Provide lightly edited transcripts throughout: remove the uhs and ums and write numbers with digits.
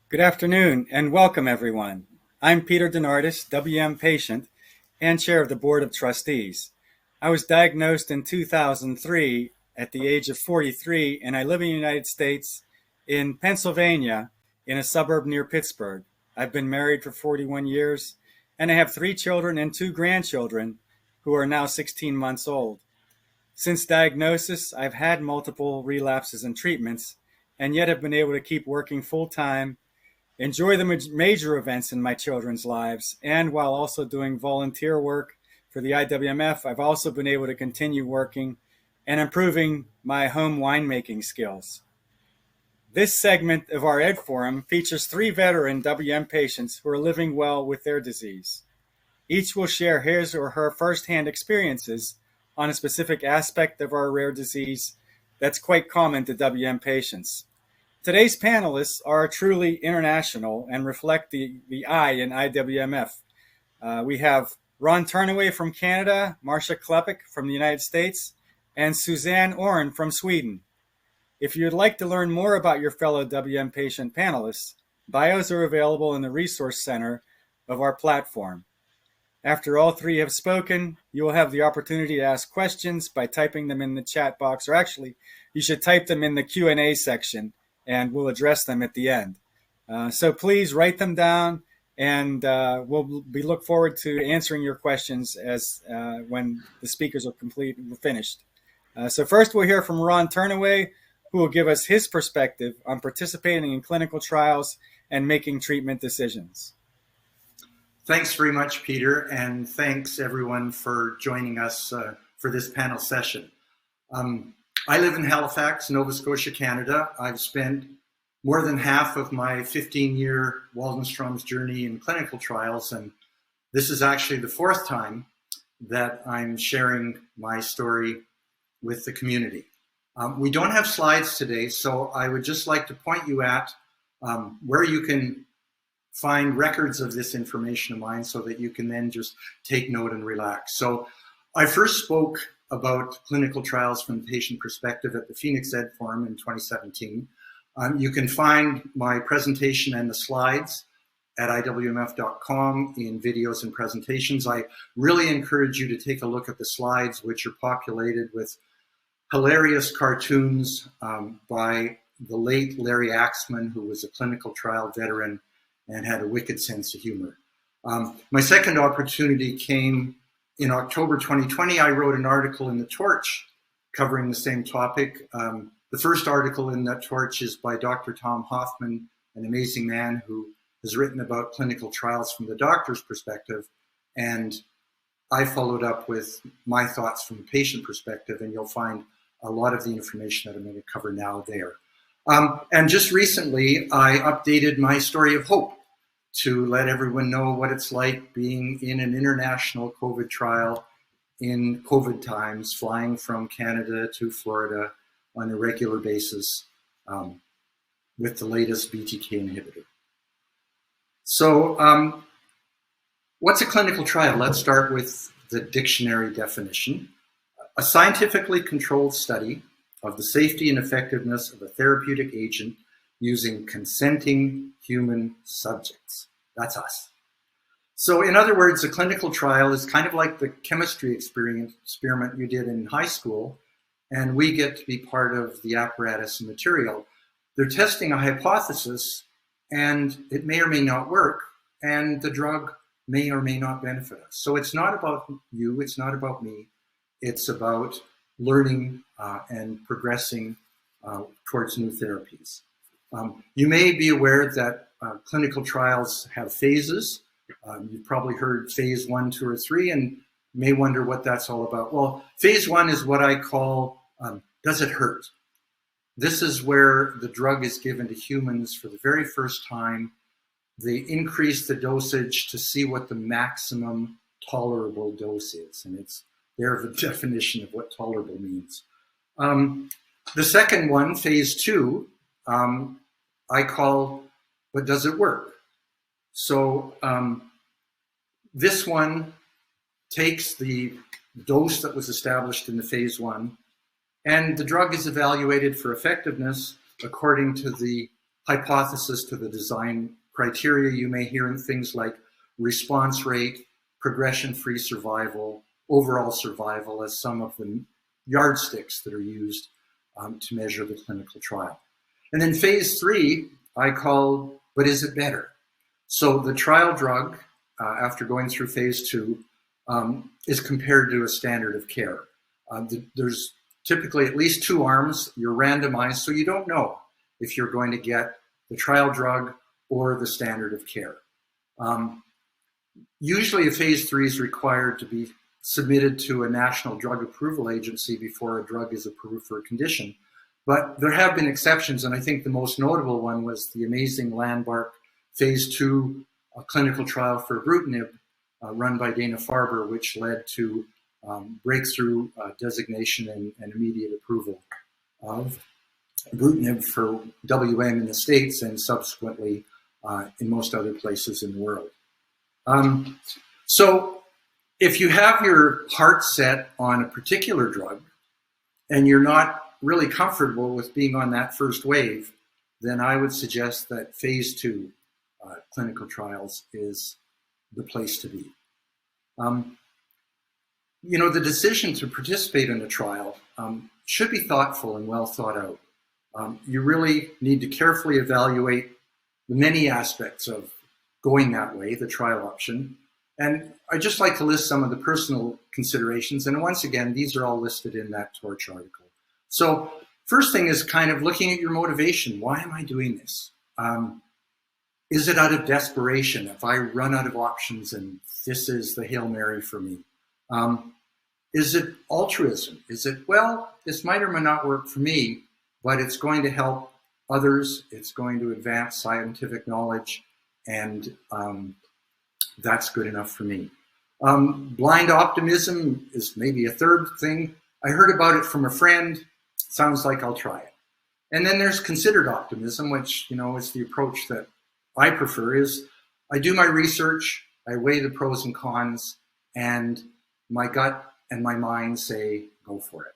Good afternoon and welcome everyone. I'm Peter DeNardis, WM patient and chair of the Board of Trustees. I was diagnosed in 2003 at the age of 43 and I live in the United States in Pennsylvania in a suburb near Pittsburgh. I've been married for 41 years and I have 3 children and 2 grandchildren who are now 16 months old. Since diagnosis, I've had multiple relapses and treatments and yet have been able to keep working full-time, enjoy the major events in my children's lives, and while also doing volunteer work for the IWMF, I've also been able to continue working and improving my home winemaking skills. This segment of our Ed Forum features 3 veteran WM patients who are living well with their disease. Each will share his or her firsthand experiences on a specific aspect of our rare disease that's quite common to WM patients. Today's panelists are truly international and reflect the I in IWMF. We have Ron Ternoway from Canada, Marcia Kleppec from the United States, and Susanne Ohrn from Sweden. If you'd like to learn more about your fellow WM patient panelists, bios are available in the resource center of our platform. After all 3 have spoken, you will have the opportunity to ask questions by typing them in the chat box, or actually, you should type them in the Q&A section, and we'll address them at the end. So please write them down, and we'll look forward to answering your questions as when the speakers are finished. So first we'll hear from Ron Ternoway, who will give us his perspective on participating in clinical trials and making treatment decisions. Thanks very much, Peter, and thanks everyone for joining us for this panel session. I live in Halifax, Nova Scotia, Canada. I've spent more than half of my 15-year Waldenstrom's journey in clinical trials, and this is actually the 4th time that I'm sharing my story with the community. We don't have slides today, so I would just like to point you at where you can find records of this information of mine so that you can then just take note and relax. So I first spoke about clinical trials from the patient perspective at the Phoenix Ed Forum in 2017. You can find my presentation and the slides at IWMF.com in videos and presentations. I really encourage you to take a look at the slides, which are populated with hilarious cartoons by the late Larry Axman, who was a clinical trial veteran and had a wicked sense of humor. My second opportunity came in October 2020. I wrote an article in the Torch covering the same topic. The first article in that Torch is by Dr. Tom Hoffman, an amazing man who has written about clinical trials from the doctor's perspective. And I followed up with my thoughts from the patient perspective, and you'll find a lot of the information that I'm going to cover now there. And just recently, I updated my story of hope to let everyone know what it's like being in an international COVID trial in COVID times, flying from Canada to Florida on a regular basis with the latest BTK inhibitor. So what's a clinical trial? Let's start with the dictionary definition. A scientifically controlled study of the safety and effectiveness of a therapeutic agent using consenting human subjects. That's us. So in other words, a clinical trial is kind of like the chemistry experiment you did in high school, and we get to be part of the apparatus and material. They're testing a hypothesis, and it may or may not work, and the drug may or may not benefit us. So it's not about you, it's not about me, it's about learning and progressing towards new therapies. You may be aware that clinical trials have phases. You've probably heard phase 1, 2, or 3, and may wonder what that's all about. Well, phase 1 is what I call, does it hurt? This is where the drug is given to humans for the very first time. They increase the dosage to see what the maximum tolerable dose is, and it's there the definition of what tolerable means. The second one, phase 2, I call, but does it work? So this one takes the dose that was established in the phase 1, and the drug is evaluated for effectiveness according to the hypothesis to the design criteria. You may hear things like response rate, progression-free survival, overall survival as some of the yardsticks that are used to measure the clinical trial. And then phase 3, I call, but is it better? So the trial drug, after going through phase 2, is compared to a standard of care. There's typically at least 2 arms. You're randomized, so you don't know if you're going to get the trial drug or the standard of care. Usually a phase 3 is required to be submitted to a national drug approval agency before a drug is approved for a condition. But there have been exceptions, and I think the most notable one was the amazing landmark phase 2 clinical trial for ibrutinib run by Dana-Farber, which led to breakthrough designation and immediate approval of ibrutinib for WM in the States and subsequently in most other places in the world. So if you have your heart set on a particular drug and you're not really comfortable with being on that first wave, then I would suggest that phase 2 clinical trials is the place to be. You know, the decision to participate in a trial should be thoughtful and well thought out. You really need to carefully evaluate the many aspects of going that way, the trial option. And I'd just like to list some of the personal considerations. And once again, these are all listed in that Torch article. So first thing is kind of looking at your motivation. Why am I doing this? Is it out of desperation? If I run out of options and this is the Hail Mary for me? Is it altruism? Is it, well, this might or might not work for me, but it's going to help others. It's going to advance scientific knowledge, and that's good enough for me. Blind optimism is maybe a third thing. I heard about it from a friend. Sounds like I'll try it. And then there's considered optimism, which, you know, is the approach that I prefer. Is I do my research, I weigh the pros and cons, and my gut and my mind say, go for it.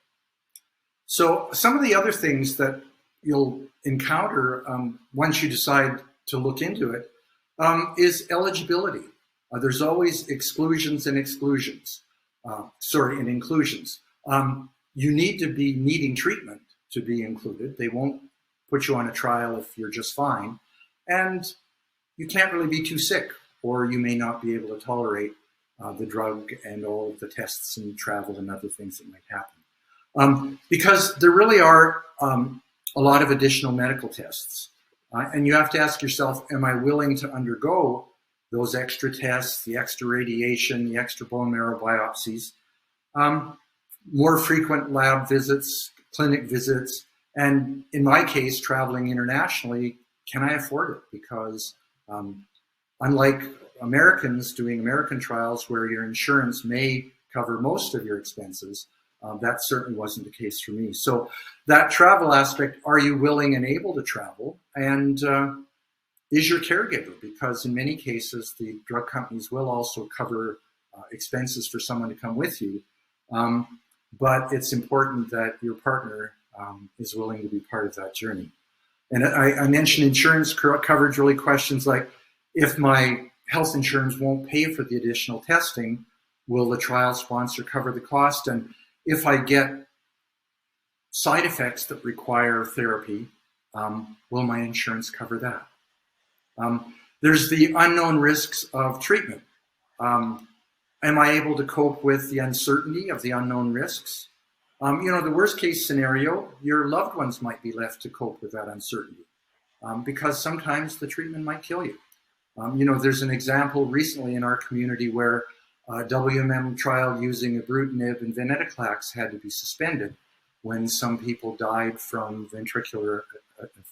So some of the other things that you'll encounter once you decide to look into it is eligibility. There's always exclusions and inclusions. You need to be needing treatment to be included. They won't put you on a trial if you're just fine. And you can't really be too sick, or you may not be able to tolerate the drug and all of the tests and travel and other things that might happen. Because there really are a lot of additional medical tests. And you have to ask yourself, am I willing to undergo those extra tests, the extra radiation, the extra bone marrow biopsies, more frequent lab visits, clinic visits, and in my case, traveling internationally, can I afford it? Because unlike Americans doing American trials where your insurance may cover most of your expenses, that certainly wasn't the case for me. So that travel aspect, are you willing and able to travel? And is your caregiver? Because in many cases, the drug companies will also cover expenses for someone to come with you. But it's important that your partner is willing to be part of that journey. And I mentioned insurance coverage, really questions like, if my health insurance won't pay for the additional testing, will the trial sponsor cover the cost? And if I get side effects that require therapy, will my insurance cover that? There's the unknown risks of treatment. Am I able to cope with the uncertainty of the unknown risks? You know, the worst case scenario, your loved ones might be left to cope with that uncertainty because sometimes the treatment might kill you. You know, there's an example recently in our community where a WM trial using ibrutinib and venetoclax had to be suspended when some people died from ventricular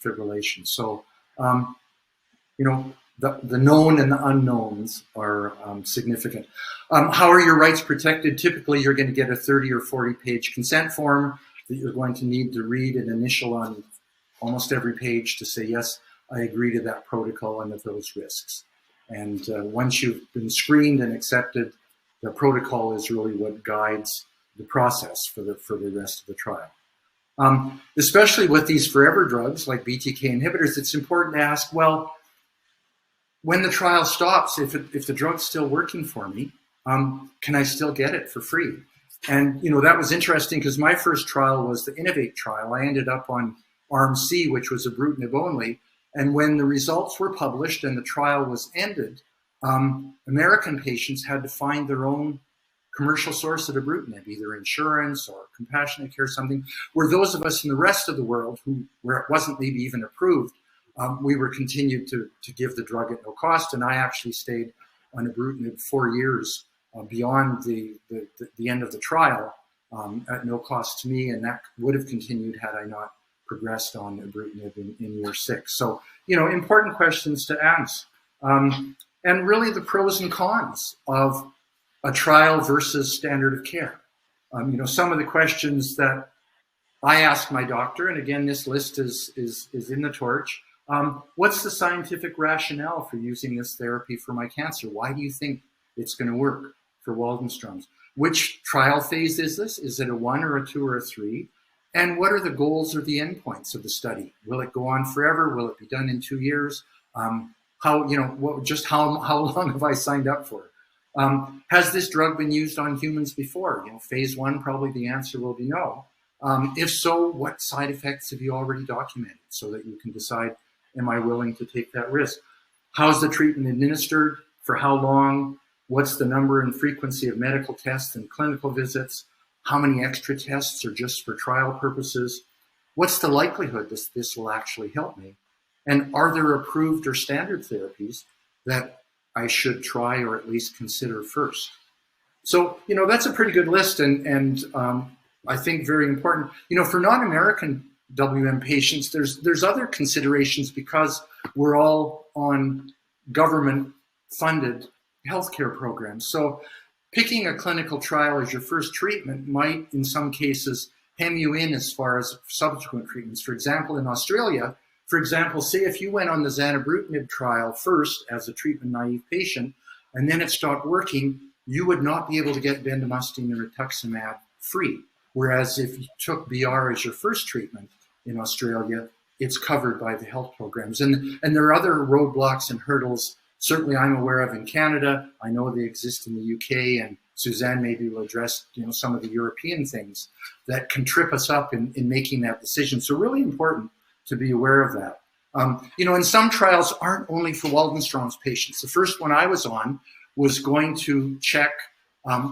fibrillation. So, you know, the known and the unknowns are significant. How are your rights protected? Typically, you're going to get a 30 or 40-page consent form that you're going to need to read and initial on almost every page to say, yes, I agree to that protocol and of those risks. And once you've been screened and accepted, the protocol is really what guides the process for the rest of the trial. Especially with these forever drugs like BTK inhibitors, it's important to ask, well, when the trial stops, if the drug's still working for me, can I still get it for free? And, that was interesting because my first trial was the Innovate trial. I ended up on Arm C, which was ibrutinib only. And when the results were published and the trial was ended, American patients had to find their own commercial source of ibrutinib, either insurance or compassionate care, something, where those of us in the rest of the world where it wasn't maybe even approved, we were continued to give the drug at no cost. And I actually stayed on ibrutinib 4 years beyond the end of the trial at no cost to me. And that would have continued had I not progressed on ibrutinib in year 6. So, important questions to ask. And really the pros and cons of a trial versus standard of care. Some of the questions that I ask my doctor, and again, this list is in the torch. What's the scientific rationale for using this therapy for my cancer? Why do you think it's going to work for Waldenstrom's? Which trial phase is this? Is it a 1 or a 2 or a 3? And what are the goals or the endpoints of the study? Will it go on forever? Will it be done in 2 years? How long have I signed up for? Has this drug been used on humans before? Phase 1, probably the answer will be no. If so, what side effects have you already documented so that you can decide, am I willing to take that risk? How's the treatment administered? For how long? What's the number and frequency of medical tests and clinical visits? How many extra tests are just for trial purposes? What's the likelihood this will actually help me? And are there approved or standard therapies that I should try or at least consider first? So, that's a pretty good list and I think very important. For non-American WM patients, there's other considerations because we're all on government-funded healthcare programs. So picking a clinical trial as your first treatment might, in some cases, hem you in as far as subsequent treatments. For example, in Australia, say if you went on the zanubrutinib trial first as a treatment-naive patient, and then it stopped working, you would not be able to get bendamustine or rituximab free. Whereas if you took BR as your first treatment in Australia, it's covered by the health programs. And there are other roadblocks and hurdles, certainly I'm aware of in Canada. I know they exist in the UK, and Susanne maybe will address some of the European things that can trip us up in making that decision. So really important to be aware of that. And some trials aren't only for Waldenstrom's patients. The first one I was on was going to check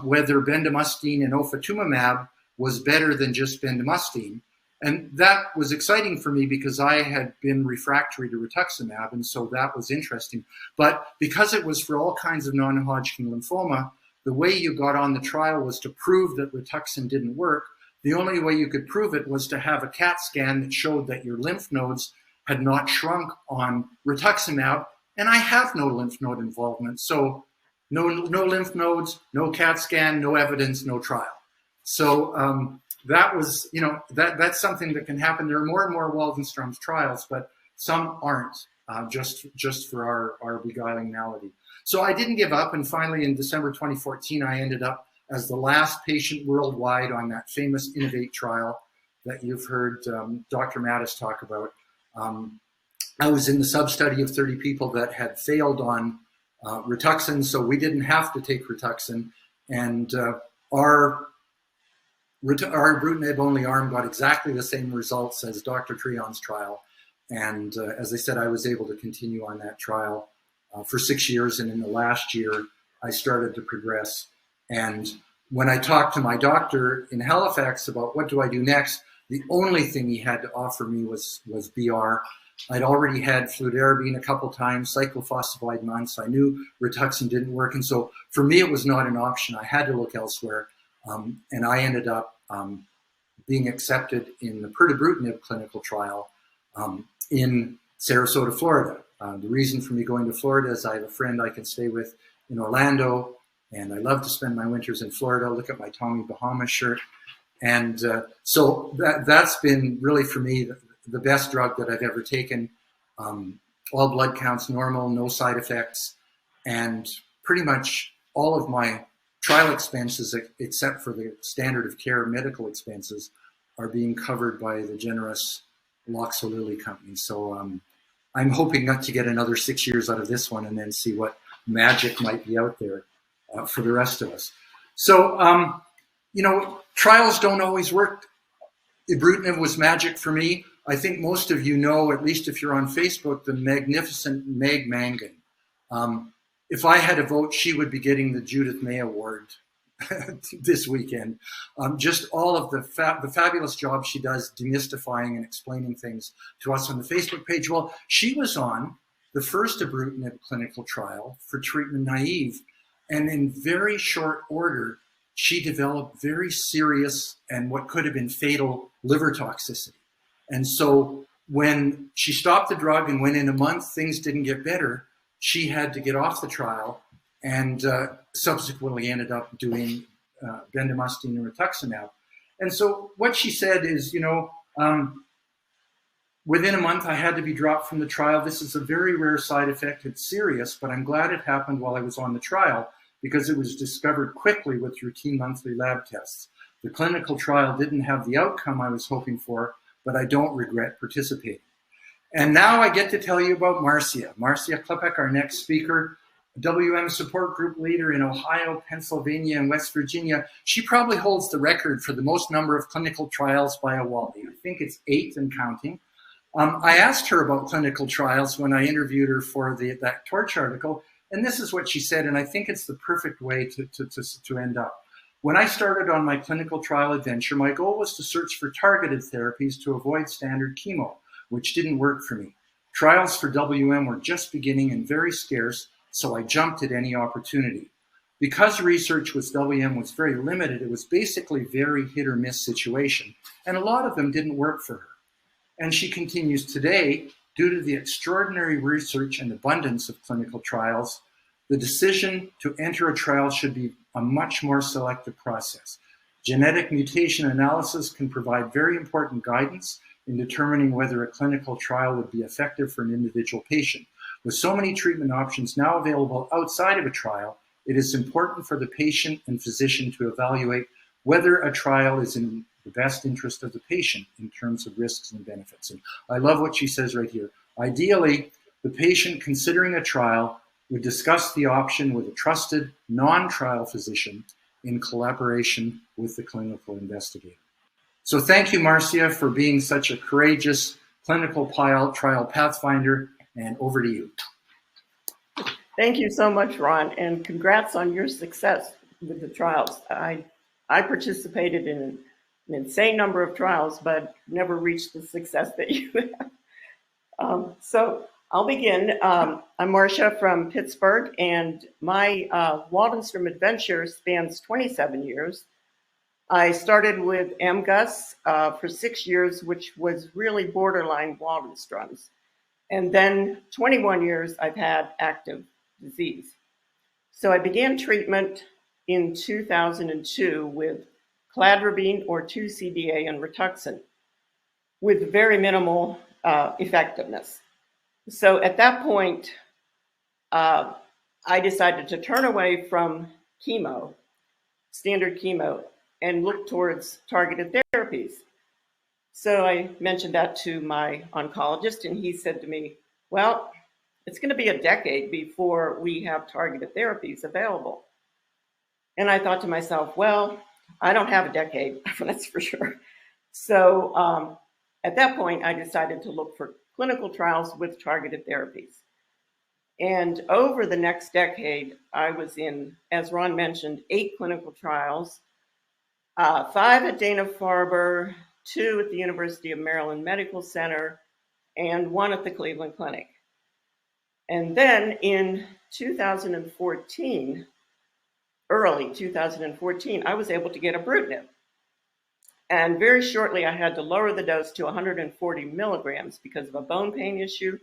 whether bendamustine and ofatumumab was better than just bendamustine. And that was exciting for me because I had been refractory to rituximab, and so that was interesting. But because it was for all kinds of non-Hodgkin lymphoma, the way you got on the trial was to prove that Rituxan didn't work. The only way you could prove it was to have a CAT scan that showed that your lymph nodes had not shrunk on rituximab, and I have no lymph node involvement. So no lymph nodes, no CAT scan, no evidence, no trial. So that was, that's something that can happen. There are more and more Waldenstrom's trials, but some aren't, just for our beguiling malady. So I didn't give up, and finally in December 2014, I ended up as the last patient worldwide on that famous Innovate trial that you've heard Dr. Mattis talk about. I was in the sub-study of 30 people that had failed on Rituxan, so we didn't have to take Rituxan, and our ibrutinib-only arm got exactly the same results as Dr. Treon's trial. And as I said, I was able to continue on that trial for 6 years. And in the last year, I started to progress. And when I talked to my doctor in Halifax about what do I do next, the only thing he had to offer me was BR. I'd already had fludarabine a couple times, cyclophosphamide months. I knew Rituxan didn't work. And so for me, it was not an option. I had to look elsewhere. And I ended up being accepted in the pirtobrutinib clinical trial in Sarasota, Florida. The reason for me going to Florida is I have a friend I can stay with in Orlando, and I love to spend my winters in Florida. Look at my Tommy Bahama shirt. And so that's been really, for me, the best drug that I've ever taken. All blood counts normal, no side effects, and pretty much all of my trial expenses, except for the standard of care medical expenses, are being covered by the generous Loxolili company. So I'm hoping not to get another 6 years out of this one and then see what magic might be out there for the rest of us. So, trials don't always work. Ibrutinib was magic for me. I think most of you know, at least if you're on Facebook, the magnificent Meg Mangan. If I had a vote, she would be getting the Judith May Award this weekend. Just all of the fabulous job she does demystifying and explaining things to us on the Facebook page. Well, she was on the first ibrutinib clinical trial for treatment naive, and in very short order, she developed very serious and what could have been fatal liver toxicity. And so when she stopped the drug and went in a month, things didn't get better. She had to get off the trial and subsequently ended up doing bendamustine and rituximab. And so what she said is, within a month, I had to be dropped from the trial. This is a very rare side effect. It's serious, but I'm glad it happened while I was on the trial because it was discovered quickly with routine monthly lab tests. The clinical trial didn't have the outcome I was hoping for, but I don't regret participating. And now I get to tell you about Marcia Klepac, our next speaker, WM support group leader in Ohio, Pennsylvania, and West Virginia. She probably holds the record for the most number of clinical trials by a Wally. I think it's 8 and counting. I asked her about clinical trials when I interviewed her for that Torch article, and this is what she said, and I think it's the perfect way to end up. When I started on my clinical trial adventure, my goal was to search for targeted therapies to avoid standard chemo, which didn't work for me. Trials for WM were just beginning and very scarce, so I jumped at any opportunity. Because research with WM was very limited, it was basically very hit or miss situation, and a lot of them didn't work for her. And she continues today, due to the extraordinary research and abundance of clinical trials, the decision to enter a trial should be a much more selective process. Genetic mutation analysis can provide very important guidance in determining whether a clinical trial would be effective for an individual patient. With so many treatment options now available outside of a trial, it is important for the patient and physician to evaluate whether a trial is in the best interest of the patient in terms of risks and benefits. And I love what she says right here. Ideally, the patient considering a trial would discuss the option with a trusted non-trial physician in collaboration with the clinical investigator. So thank you, Marcia, for being such a courageous clinical trial pathfinder, and over to you. Thank you so much, Ron, and congrats on your success with the trials. I participated in an insane number of trials, but never reached the success that you have. So I'll begin. I'm Marcia from Pittsburgh, and my Waldenstrom adventure spans 27 years. I started with MGUS for 6 years, which was really borderline Waldenstrom's. And then 21 years I've had active disease. So I began treatment in 2002 with cladribine or 2-CDA and Rituxan with very minimal effectiveness. So at that point, I decided to turn away from chemo, standard chemo, and look towards targeted therapies. So I mentioned that to my oncologist, and he said to me, well, it's going to be a decade before we have targeted therapies available. And I thought to myself, well, I don't have a decade, that's for sure. So at that point, I decided to look for clinical trials with targeted therapies. And over the next decade, I was in, as Ron mentioned, 8 clinical trials, 5 at Dana-Farber, 2 at the University of Maryland Medical Center, and 1 at the Cleveland Clinic. And then in 2014, early 2014, I was able to get ibrutinib. And very shortly, I had to lower the dose to 140 milligrams because of a bone pain issue.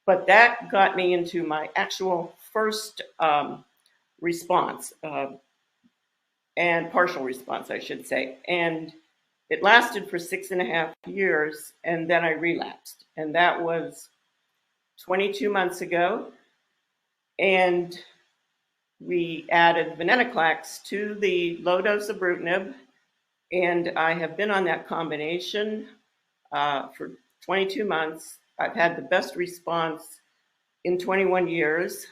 But that got me into my actual first response, and partial response, I should say. And it lasted for 6.5 years, and then I relapsed. And that was 22 months ago. And we added venetoclax to the low dose ibrutinib And I have been on that combination for 22 months. I've had the best response in 21 years,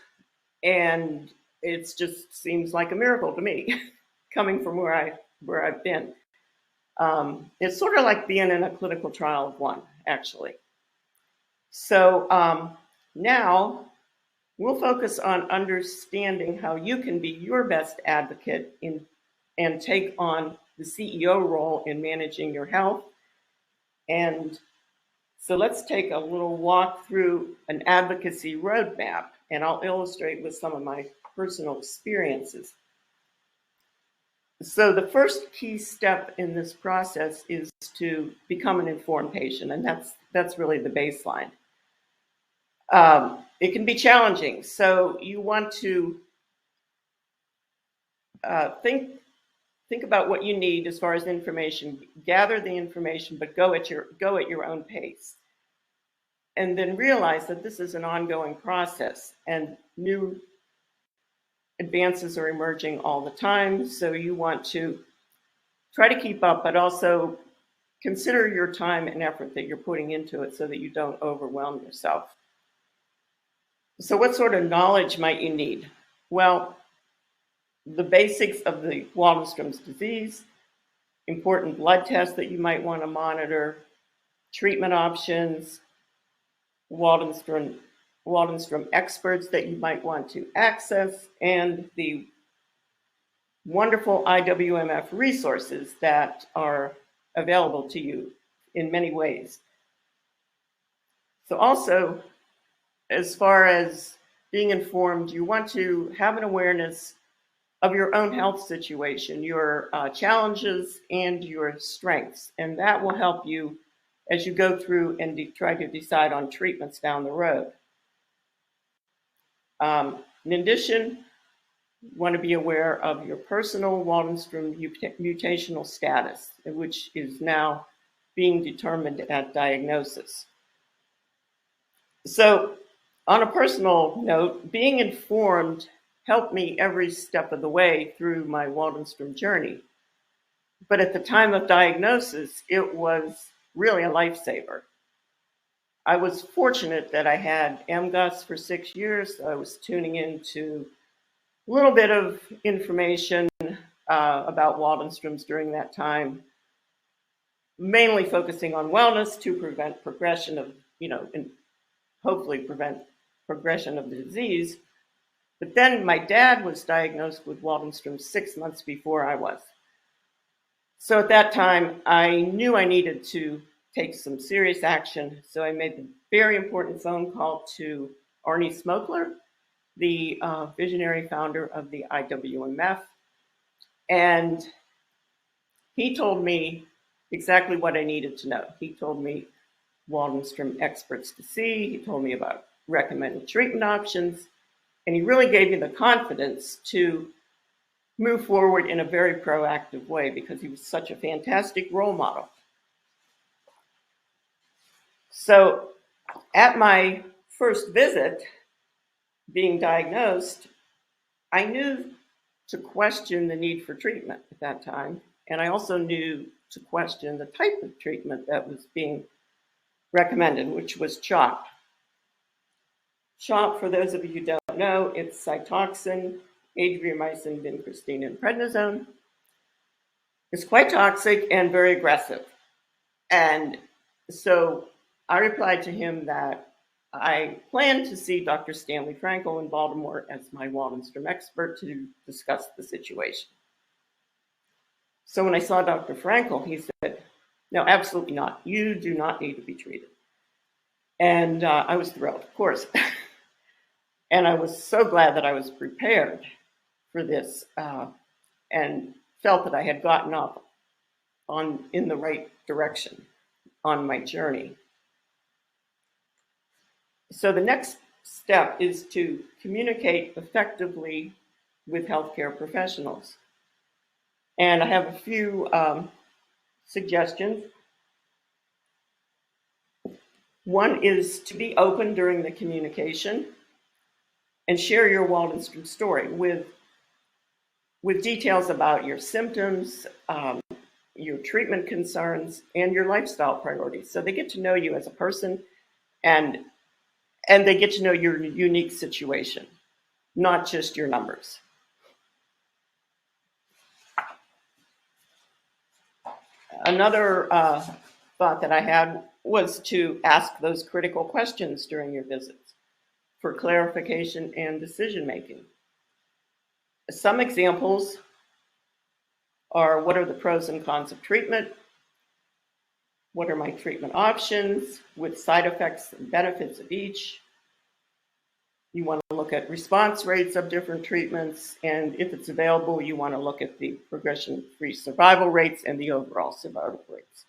and it just seems like a miracle to me, coming from where I've been. It's sort of like being in a clinical trial of one, actually. So now we'll focus on understanding how you can be your best advocate and take on the CEO role in managing your health. And so let's take a little walk through an advocacy roadmap, and I'll illustrate with some of my personal experiences. So the first key step in this process is to become an informed patient, and that's really the baseline. It can be challenging, so you want to think about what you need as far as information. Gather the information, but go at your own pace, and then realize that this is an ongoing process, and new advances are emerging all the time. So you want to try to keep up, but also consider your time and effort that you're putting into it so that you don't overwhelm yourself. So what sort of knowledge might you need? Well, the basics of the Waldenstrom's disease, important blood tests that you might want to monitor, treatment options, Waldenstrom experts that you might want to access, and the wonderful IWMF resources that are available to you in many ways. So also, as far as being informed, you want to have an awareness of your own health situation, your challenges and your strengths, and that will help you as you go through and try to decide on treatments down the road. In addition, you want to be aware of your personal Waldenstrom mutational status, which is now being determined at diagnosis. So, on a personal note, being informed helped me every step of the way through my Waldenstrom journey. But at the time of diagnosis, it was really a lifesaver. I was fortunate that I had MGUS for 6 years. So I was tuning into a little bit of information about Waldenstrom's during that time, mainly focusing on wellness to prevent progression of, and hopefully prevent progression of the disease. But then my dad was diagnosed with Waldenstrom 6 months before I was. So at that time, I knew I needed to take some serious action. So I made the very important phone call to Arnie Smokler, the visionary founder of the IWMF. And he told me exactly what I needed to know. He told me Waldenstrom experts to see. He told me about recommended treatment options. And he really gave me the confidence to move forward in a very proactive way because he was such a fantastic role model. So at my first visit, being diagnosed, I knew to question the need for treatment at that time. And I also knew to question the type of treatment that was being recommended, which was CHOP. CHOP, for those of you who don't know, it's Cytoxan, adriamycin, vincristine, and prednisone. It's quite toxic and very aggressive. And so I replied to him that I planned to see Dr. Stanley Frankel in Baltimore as my Waldenstrom expert to discuss the situation. So when I saw Dr. Frankel, he said, "No, absolutely not. You do not need to be treated." And I was thrilled, of course. And I was so glad that I was prepared for this and felt that I had gotten off in the right direction on my journey. So the next step is to communicate effectively with healthcare professionals. And I have a few suggestions. One is to be open during the communication and share your Waldenstrom story with details about your symptoms, your treatment concerns, and your lifestyle priorities. So they get to know you as a person, and they get to know your unique situation, not just your numbers. Another thought that I had was to ask those critical questions during your visits for clarification and decision making. Some examples are, what are the pros and cons of treatment? What are my treatment options with side effects and benefits of each? You want to look at response rates of different treatments, and if it's available, you want to look at the progression-free survival rates and the overall survival rates.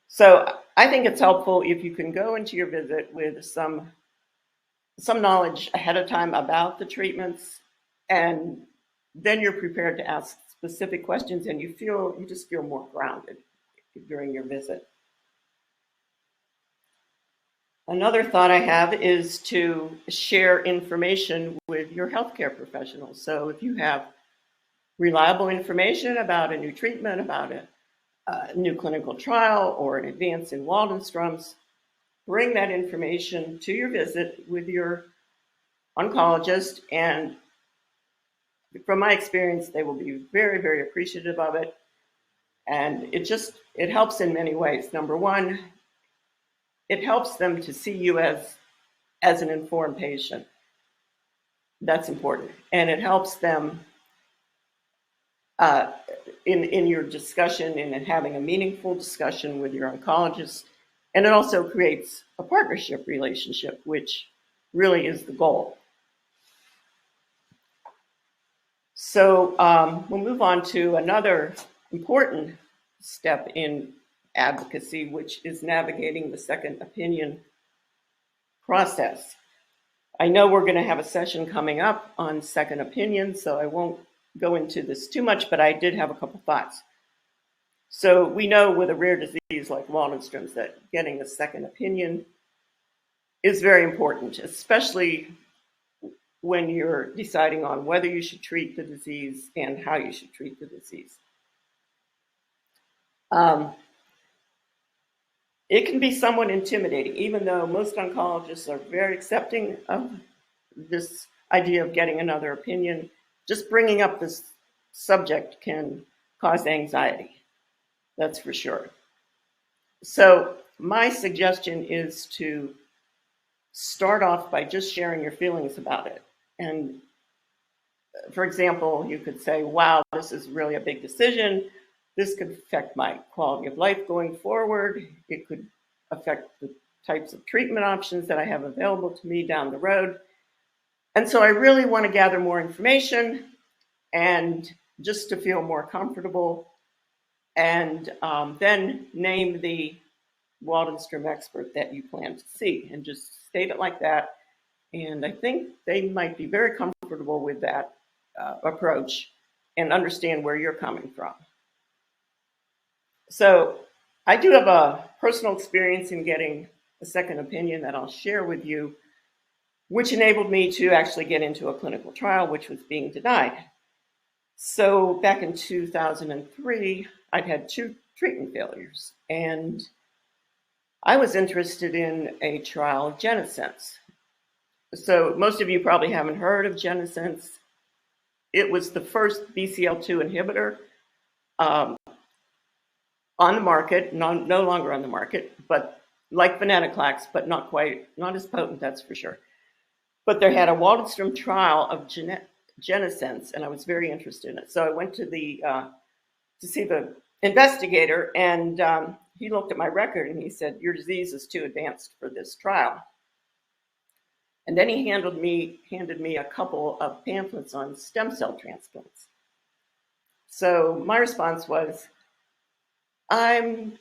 So I think it's helpful if you can go into your visit with some knowledge ahead of time about the treatments, and then you're prepared to ask specific questions, and you just feel more grounded during your visit. Another thought I have is to share information with your healthcare professionals. So if you have reliable information about a new treatment, about a new clinical trial, or an advance in Waldenstrom's, bring that information to your visit with your oncologist, and from my experience, they will be very, very appreciative of it. And it helps in many ways. Number one, it helps them to see you as an informed patient. That's important. And it helps them in your discussion and in having a meaningful discussion with your oncologist. And it also creates a partnership relationship, which really is the goal. So we'll move on to another important step in advocacy, which is navigating the second opinion process. I know we're going to have a session coming up on second opinion, so I won't go into this too much, but I did have a couple thoughts. So we know with a rare disease like Waldenstrom's that getting a second opinion is very important, especially when you're deciding on whether you should treat the disease and how you should treat the disease. It can be somewhat intimidating, even though most oncologists are very accepting of this idea of getting another opinion. Just bringing up this subject can cause anxiety, that's for sure. So my suggestion is to start off by just sharing your feelings about it. And for example, you could say, wow, this is really a big decision. This could affect my quality of life going forward. It could affect the types of treatment options that I have available to me down the road. And so I really want to gather more information and just to feel more comfortable, and then name the Waldenstrom expert that you plan to see and just state it like that. And I think they might be very comfortable with that approach and understand where you're coming from. So I do have a personal experience in getting a second opinion that I'll share with you, which enabled me to actually get into a clinical trial, which was being denied. So back in 2003, I'd had 2 treatment failures, and I was interested in a trial of Genesense. So most of you probably haven't heard of Genesense. It was the first BCL2 inhibitor on the market, no longer on the market, but like venetoclax, but not as potent, that's for sure. But they had a Waldenstrom trial of Genesense, and I was very interested in it. So I went to see the investigator, and he looked at my record and he said, your disease is too advanced for this trial. And then he handed me a couple of pamphlets on stem cell transplants. So my response was, I'm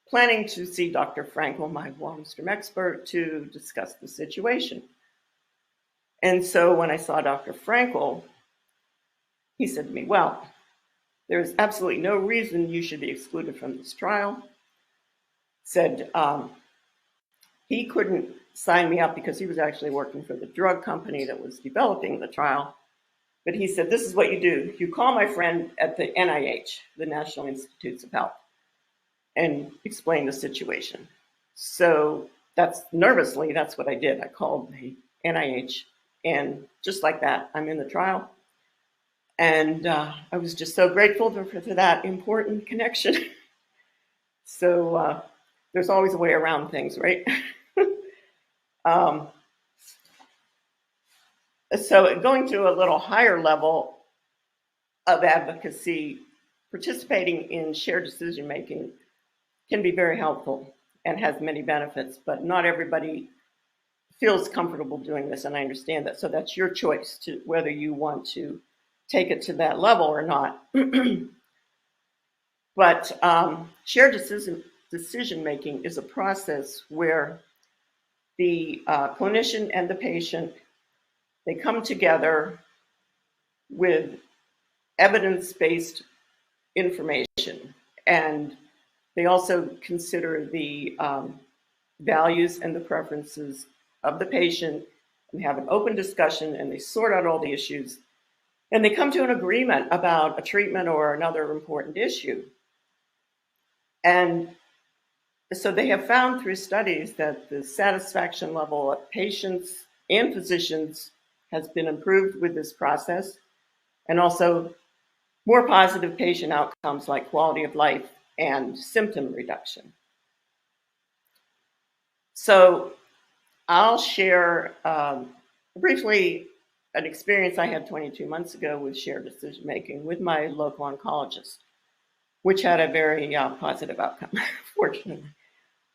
planning to see Dr. Frankel, my Waldenstrom expert, to discuss the situation. And so when I saw Dr. Frankel, he said to me, well, there's absolutely no reason you should be excluded from this trial. Said he couldn't sign me up because he was actually working for the drug company that was developing the trial. But he said, this is what you do. You call my friend at the NIH, the National Institutes of Health, and explain the situation. So that's what I did. I called the NIH, and just like that, I'm in the trial. And I was just so grateful for that important connection. So there's always a way around things, right? So going to a little higher level of advocacy, participating in shared decision-making can be very helpful and has many benefits, but not everybody feels comfortable doing this, and I understand that. So that's your choice to whether you want to take it to that level or not. But shared decision-making is a process where the clinician and the patient, they come together with evidence-based information, and they also consider the values and the preferences of the patient and have an open discussion, and they sort out all the issues, and they come to an agreement about a treatment or another important issue. And so they have found through studies that the satisfaction level of patients and physicians has been improved with this process, and also more positive patient outcomes like quality of life and symptom reduction. So I'll share briefly an experience I had 22 months ago with shared decision-making with my local oncologist, which had a very positive outcome, fortunately.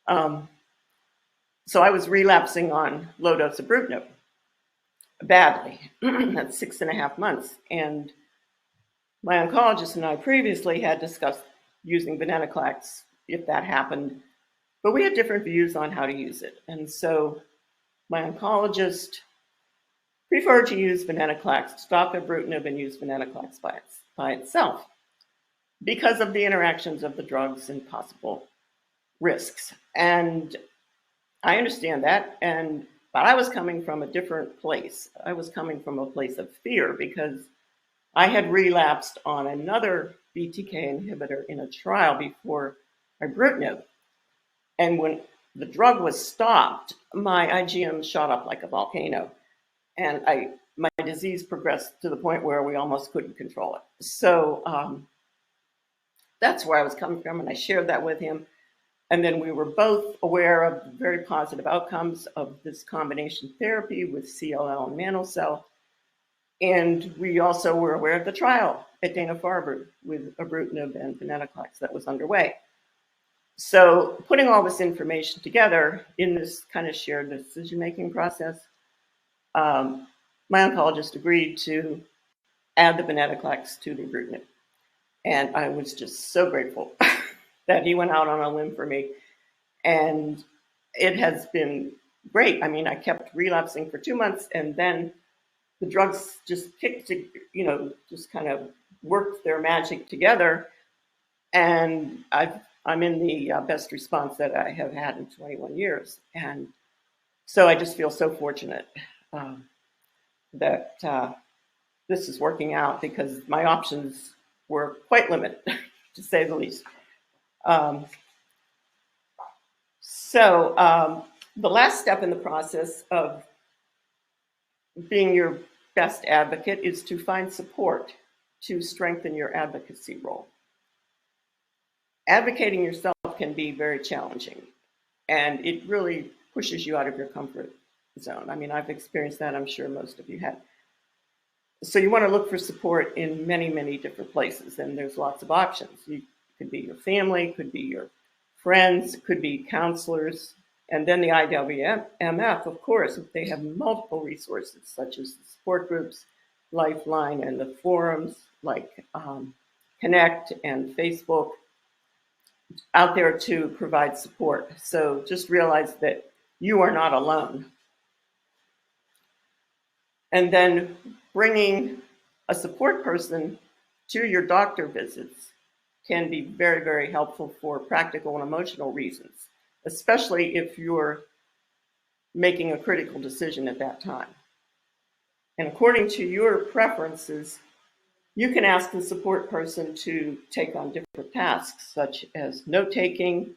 So I was relapsing on low-dose ibrutinib badly. That's 6.5 months. And my oncologist and I previously had discussed using venetoclax if that happened, but we had different views on how to use it. And so my oncologist preferred to use venetoclax, stop ibrutinib and use venetoclax by itself because of the interactions of the drugs and possible risks. And I understand that, but I was coming from a different place. I was coming from a place of fear because I had relapsed on another BTK inhibitor in a trial before ibrutinib. And when the drug was stopped, my IgM shot up like a volcano. And my disease progressed to the point where we almost couldn't control it. So that's where I was coming from, and I shared that with him. And then we were both aware of the very positive outcomes of this combination therapy with CLL and mantle cell. And we also were aware of the trial at Dana-Farber with ibrutinib and venetoclax that was underway. So putting all this information together in this kind of shared decision-making process, my oncologist agreed to add the venetoclax to the ibrutinib. And I was just so grateful that he went out on a limb for me. And it has been great. I mean, I kept relapsing for 2 months, and then the drugs just just kind of worked their magic together. And I'm in the best response that I have had in 21 years. And so I just feel so fortunate that this is working out, because my options were quite limited, to say the least. The last step in the process of being your best advocate is to find support to strengthen your advocacy role. Advocating yourself can be very challenging, and it really pushes you out of your comfort zone. I mean, I've experienced that. I'm sure most of you have. So you want to look for support in many, many different places, and there's lots of options. You could be your family, could be your friends, could be counselors, and then the IWMF, of course, they have multiple resources such as the support groups, Lifeline, and the forums like Connect and Facebook out there to provide support. So just realize that you are not alone. And then bringing a support person to your doctor visits can be very, very helpful for practical and emotional reasons, especially if you're making a critical decision at that time. And according to your preferences, you can ask the support person to take on different tasks, such as note-taking,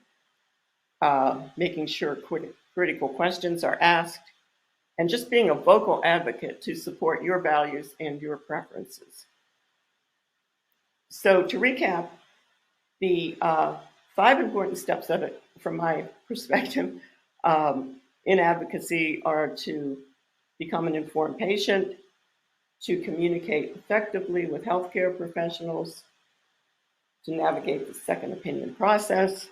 making sure critical questions are asked, and just being a vocal advocate to support your values and your preferences. So to recap, the 5 important steps of it, from my perspective, in advocacy are to become an informed patient, to communicate effectively with healthcare professionals, to navigate the second opinion process,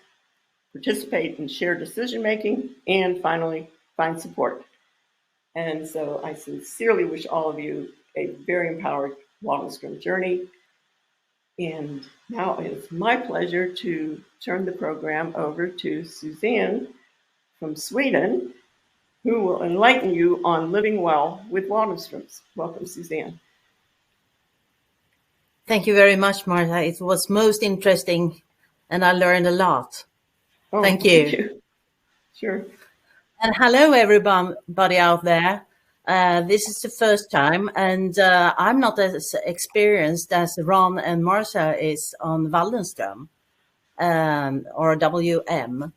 participate in shared decision-making, and finally, find support. And so I sincerely wish all of you a very empowered Waldenstrom journey. And now it's my pleasure to turn the program over to Susanne from Sweden, who will enlighten you on living well with Waldenstrom's. Welcome, Susanne. Thank you very much, Marcia. It was most interesting, and I learned a lot. Oh, thank you. Sure. And hello, everybody out there. This is the first time, and I'm not as experienced as Ron and Marcia is on Waldenstrom, or WM.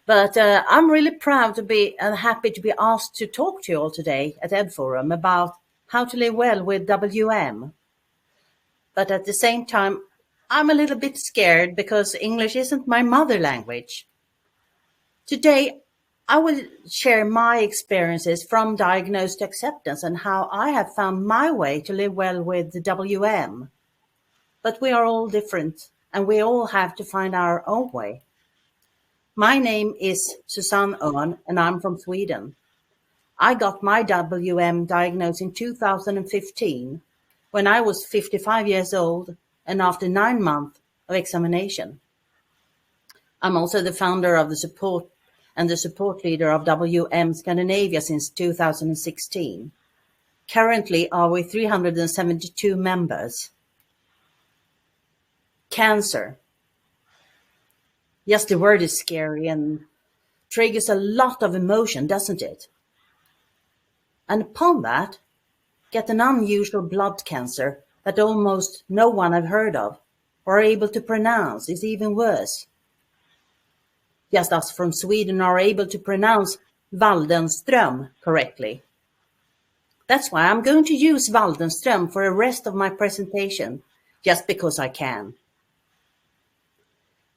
But I'm really proud to be and happy to be asked to talk to you all today at Ed Forum about how to live well with WM. But at the same time, I'm a little bit scared because English isn't my mother language. Today, I will share my experiences from diagnosed to acceptance and how I have found my way to live well with the WM. But we are all different, and we all have to find our own way. My name is Susanne Ohrn, and I'm from Sweden. I got my WM diagnosed in 2015, when I was 55 years old and after 9 months of examination. I'm also the founder of the support and the support leader of WM Skandinavien since 2016. Currently, are we 372 members. Cancer. Yes, the word is scary and triggers a lot of emotion, doesn't it? And upon that, get an unusual blood cancer that almost no one have heard of or able to pronounce is even worse. Just us from Sweden are able to pronounce Waldenström correctly. That's why I'm going to use Waldenström for the rest of my presentation, just because I can.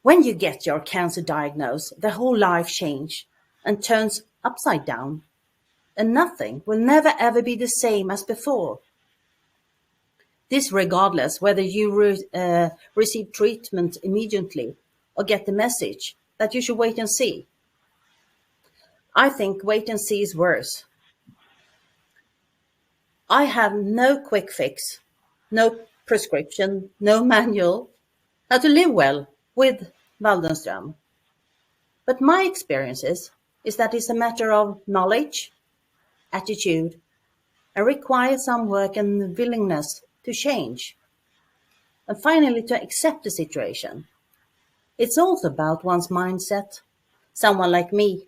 When you get your cancer diagnosed, the whole life changes and turns upside down, and nothing will never ever be the same as before. This regardless whether you receive treatment immediately or get the message that you should wait and see. I think wait and see is worse. I have no quick fix, no prescription, no manual how to live well with Waldenström. But my experiences is that it's a matter of knowledge, attitude, and requires some work and willingness to change. And finally, to accept the situation. It's also about one's mindset. Someone like me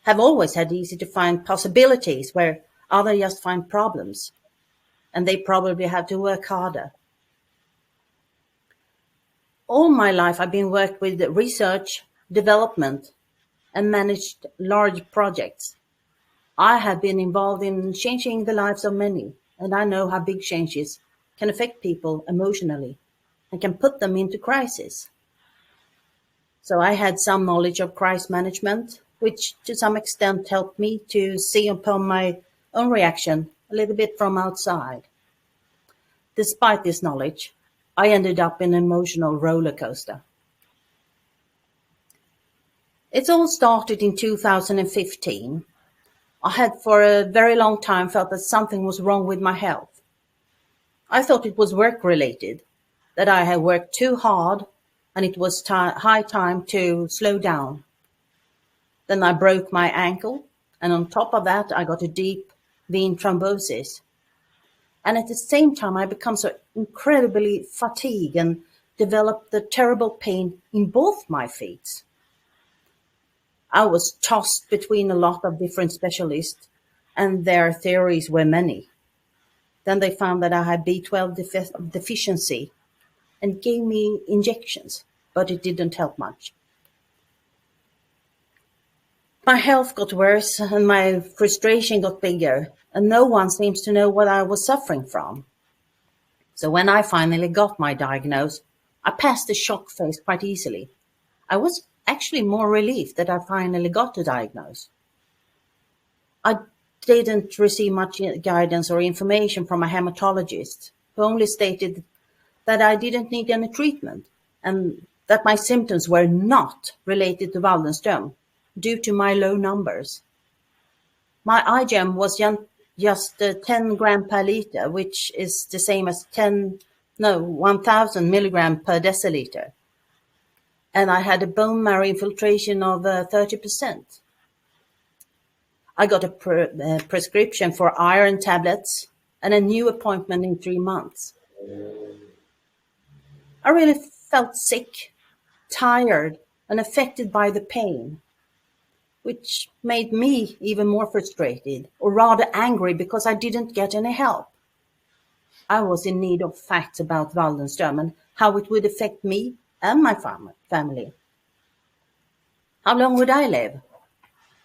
have always had easy to find possibilities where others just find problems, and they probably have to work harder. All my life I've been worked with research, development, and managed large projects. I have been involved in changing the lives of many, and I know how big changes can affect people emotionally and can put them into crisis. So I had some knowledge of crisis management, which to some extent helped me to see upon my own reaction a little bit from outside. Despite this knowledge, I ended up in an emotional roller coaster. It all started in 2015. I had for a very long time felt that something was wrong with my health. I thought it was work-related, that I had worked too hard and it was high time to slow down. Then I broke my ankle, and on top of that I got a deep vein thrombosis. And at the same time I became so incredibly fatigued and developed the terrible pain in both my feet. I was tossed between a lot of different specialists, and their theories were many. Then they found that I had B12 deficiency and gave me injections, but it didn't help much. My health got worse and my frustration got bigger, and no one seems to know what I was suffering from. So when I finally got my diagnosis, I passed the shock phase quite easily. I was actually more relieved that I finally got the diagnosis. I didn't receive much guidance or information from a hematologist, who only stated that I didn't need any treatment and that my symptoms were not related to Waldenstrom due to my low numbers. My IgM was just 10 gram per liter, which is the same as 1,000 milligram per deciliter. And I had a bone marrow infiltration of 30%. I got a prescription for iron tablets and a new appointment in 3 months. I really felt sick, tired, and affected by the pain, which made me even more frustrated, or rather angry, because I didn't get any help. I was in need of facts about Waldenstrom and how it would affect me and my family. How long would I live?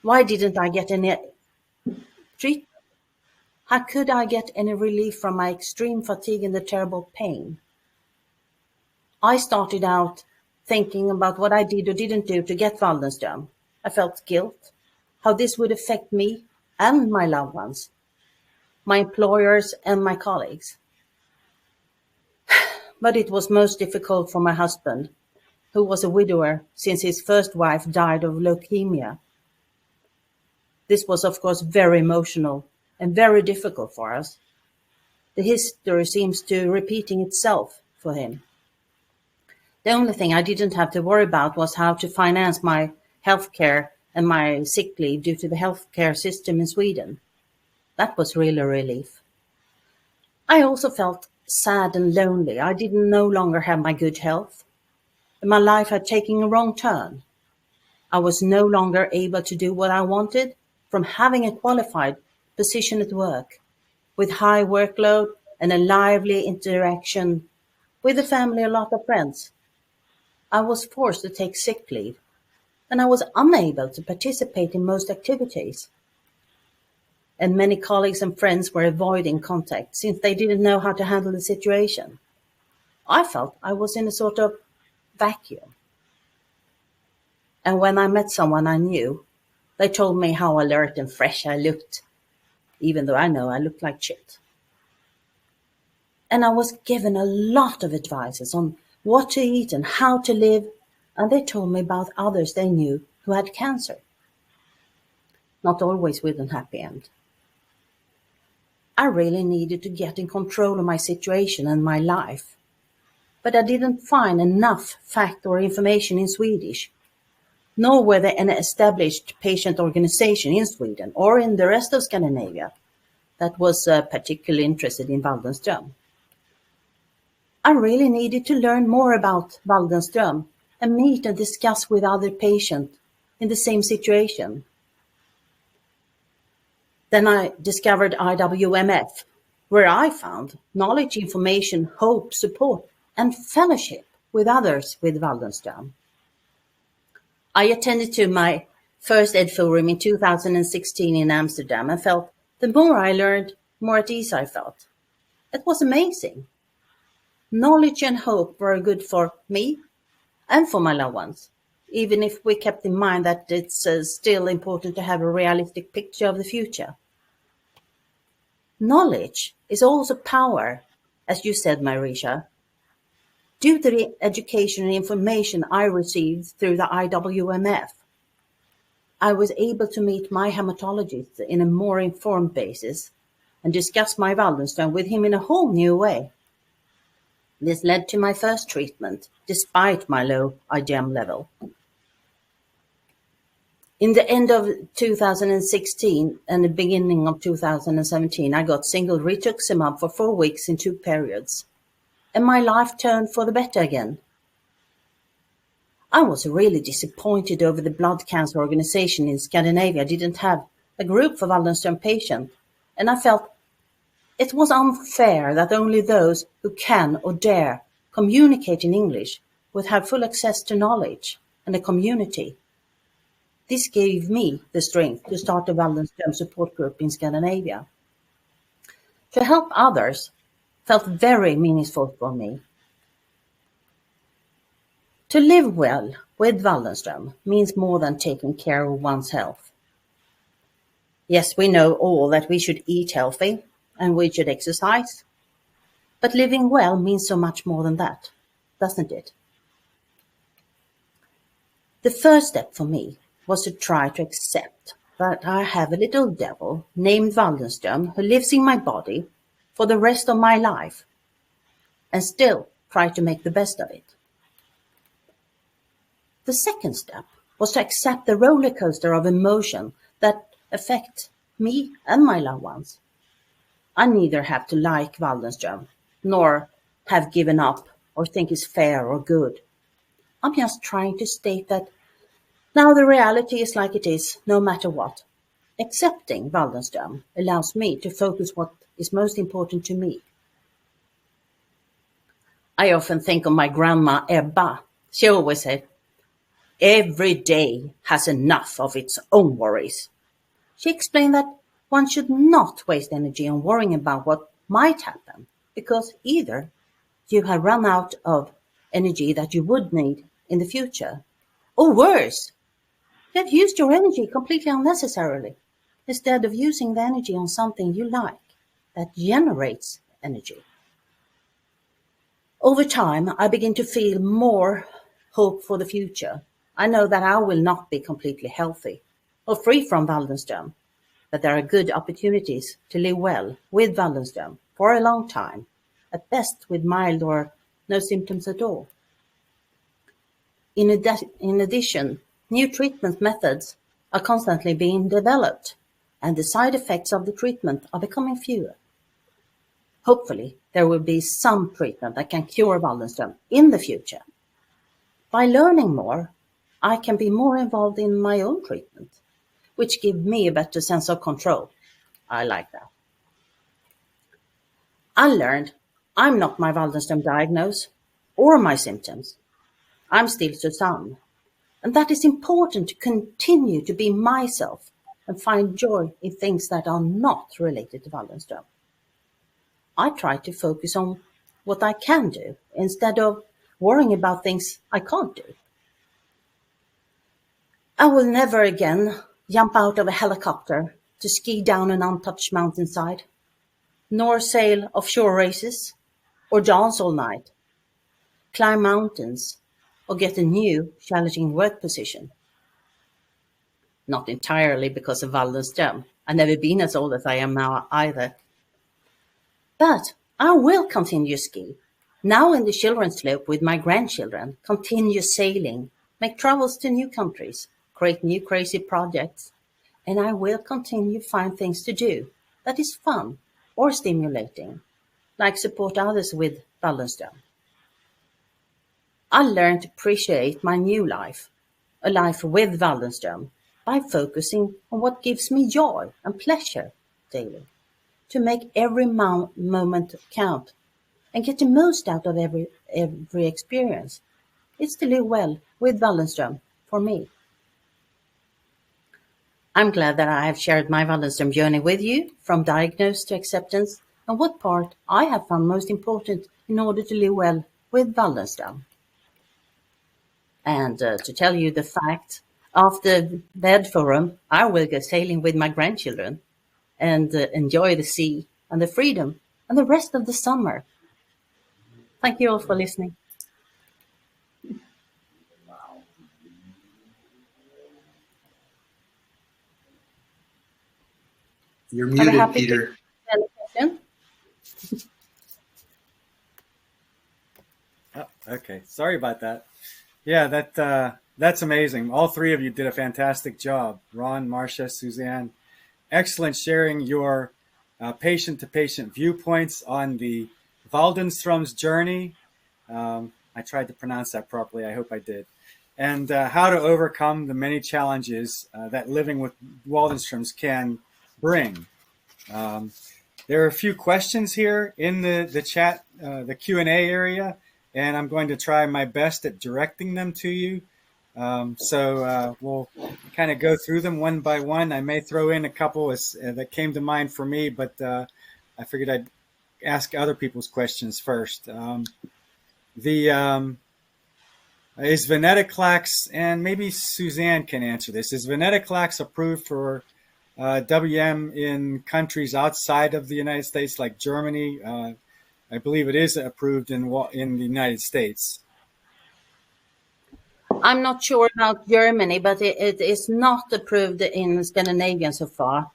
Why didn't I get any treatment? How could I get any relief from my extreme fatigue and the terrible pain? I started out thinking about what I did or didn't do to get Waldenstrom. I felt guilt, how this would affect me and my loved ones, my employers and my colleagues. But it was most difficult for my husband, who was a widower since his first wife died of leukemia. This was, of course, very emotional and very difficult for us. The history seems to repeating itself for him. The only thing I didn't have to worry about was how to finance my healthcare and my sick leave due to the healthcare system in Sweden. That was really a relief. I also felt sad and lonely. I didn't no longer have my good health. And my life had taken a wrong turn. I was no longer able to do what I wanted, from having a qualified position at work, with high workload and a lively interaction with the family, a lot of friends. I was forced to take sick leave, and I was unable to participate in most activities. And many colleagues and friends were avoiding contact since they didn't know how to handle the situation. I felt I was in a sort of vacuum. And when I met someone I knew, they told me how alert and fresh I looked, even though I know I looked like shit. And I was given a lot of advices on what to eat and how to live, and they told me about others they knew who had cancer. Not always with a happy end. I really needed to get in control of my situation and my life, but I didn't find enough fact or information in Swedish, nor were there any established patient organization in Sweden or in the rest of Scandinavia that was particularly interested in Waldenstrom. I really needed to learn more about Waldenstrom and meet and discuss with other patients in the same situation. Then I discovered IWMF, where I found knowledge, information, hope, support, and fellowship with others with Waldenstrom. I attended to my first Ed Forum in 2016 in Amsterdam and felt the more I learned, more at ease I felt. It was amazing. Knowledge and hope were good for me and for my loved ones, even if we kept in mind that it's still important to have a realistic picture of the future. Knowledge is also power, as you said, Marcia. Due to the education and information I received through the IWMF, I was able to meet my hematologist in a more informed basis and discuss my Waldenstrom with him in a whole new way. This led to my first treatment, despite my low IgM level. In the end of 2016 and the beginning of 2017, I got single rituximab for 4 weeks in 2 periods, and my life turned for the better again. I was really disappointed over the blood cancer organization in Scandinavia didn't have a group for Waldenstrom patients, and I felt It was unfair that only those who can or dare communicate in English would have full access to knowledge and a community. This gave me the strength to start a Waldenstrom support group in Scandinavia. To help others felt very meaningful for me. To live well with Waldenstrom means more than taking care of one's health. Yes, we know all that we should eat healthy and we should exercise. But living well means so much more than that, doesn't it? The first step for me was to try to accept that I have a little devil named Waldenstrom who lives in my body for the rest of my life, and still try to make the best of it. The second step was to accept the roller coaster of emotion that affect me and my loved ones. I neither have to like Waldenstrom, nor have given up or think it's fair or good. I'm just trying to state that now the reality is like it is, no matter what. Accepting Waldenstrom allows me to focus what is most important to me. I often think of my grandma Ebba. She always said, "Every day has enough of its own worries." She explained that one should not waste energy on worrying about what might happen, because either you have run out of energy that you would need in the future, or worse, you have used your energy completely unnecessarily, instead of using the energy on something you like, that generates energy. Over time, I begin to feel more hope for the future. I know that I will not be completely healthy or free from Waldenstrom, but there are good opportunities to live well with Waldenstrom for a long time, at best with mild or no symptoms at all. In addition, new treatment methods are constantly being developed, and the side effects of the treatment are becoming fewer. Hopefully, there will be some treatment that can cure Waldenstrom in the future. By learning more, I can be more involved in my own treatment, which gives me a better sense of control. I like that. I learned I'm not my Waldenstrom diagnosis or my symptoms. I'm still Susanne, and that is important to continue to be myself and find joy in things that are not related to Waldenstrom. I try to focus on what I can do instead of worrying about things I can't do. I will never again jump out of a helicopter to ski down an untouched mountainside, nor sail offshore races, or dance all night, climb mountains, or get a new, challenging work position. Not entirely because of Waldenstrom. I've never been as old as I am now either. But I will continue ski, now in the children's slope with my grandchildren, continue sailing, make travels to new countries, create new crazy projects, and I will continue find things to do that is fun or stimulating, like support others with Waldenstrom. I learned to appreciate my new life, a life with Waldenstrom, by focusing on what gives me joy and pleasure daily, to make every moment count and get the most out of every experience. It's to live well with Waldenstrom for me. I'm glad that I have shared my Waldenstrom journey with you, from diagnosis to acceptance, and what part I have found most important in order to live well with Waldenstrom. And to tell you the fact, after that forum, I will go sailing with my grandchildren and enjoy the sea and the freedom and the rest of the summer. Thank you all for listening. You're I'm muted, happy Peter. to answer a question. Oh, okay, sorry about that. Yeah, that's amazing. All three of you did a fantastic job. Ron, Marcia, Susanne, excellent sharing your patient-to-patient viewpoints on the Waldenstrom's journey. I tried to pronounce that properly. I hope I did. And how to overcome the many challenges that living with Waldenstrom's can bring. There are a few questions here in the chat, the Q&A area, and I'm going to try my best at directing them to you. So we'll kind of go through them one by one. I may throw in a couple that came to mind for me, but I figured I'd ask other people's questions first. Is venetoclax, and maybe Susanne can answer this, is venetoclax approved for WM in countries outside of the United States, like Germany? I believe it is approved in the United States. I'm not sure about Germany, but it is not approved in Scandinavia so far.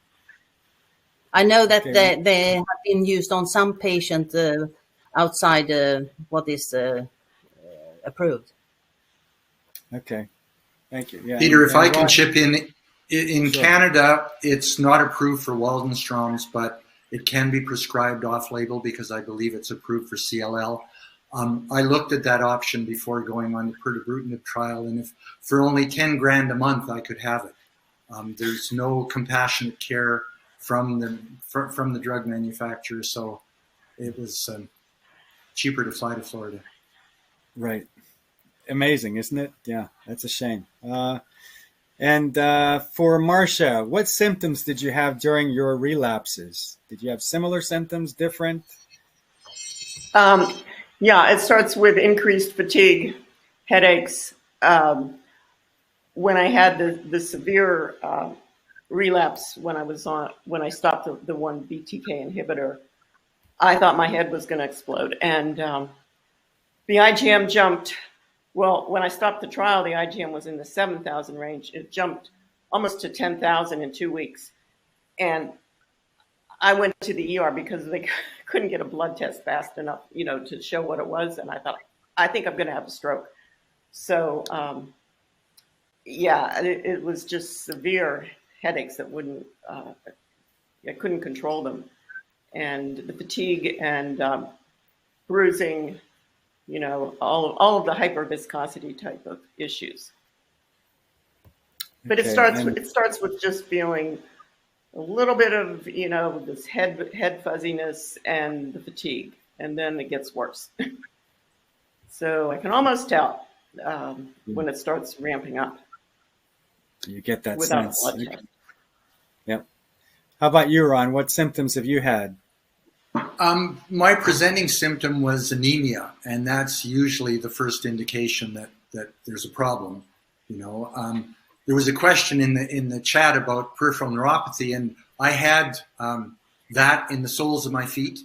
I know that they have been used on some patients outside what is approved. Okay, thank you. Yeah, Peter, if I can chip in sure. Canada, it's not approved for Waldenstrom's, but it can be prescribed off-label because I believe it's approved for CLL. I looked at that option before going on the pirtobrutinib trial, and if for only 10 grand a month, I could have it. There's no compassionate care from the drug manufacturer, so it was cheaper to fly to Florida. Right. Amazing, isn't it? Yeah, that's a shame. And for Marcia, what symptoms did you have during your relapses? Did you have similar symptoms, different? Yeah, it starts with increased fatigue, headaches. When I had the severe relapse when I stopped the one BTK inhibitor, I thought my head was going to explode, and the IgM jumped. Well, when I stopped the trial, the IgM was in the 7,000 range. It jumped almost to 10,000 in 2 weeks. And I went to the ER because they couldn't get a blood test fast enough, to show what it was. And I thought, I think I'm going to have a stroke. So, it was just severe headaches that I couldn't control them. And the fatigue and bruising, all of the hyperviscosity type of issues. But Okay, it starts with just feeling a little bit of, this head fuzziness and the fatigue, and then it gets worse. So I can almost tell when it starts ramping up. You get that without sense. blood test. Yep. How about you, Ron? What symptoms have you had? My presenting symptom was anemia, and that's usually the first indication that there's a problem. There was a question in the chat about peripheral neuropathy, and I had that in the soles of my feet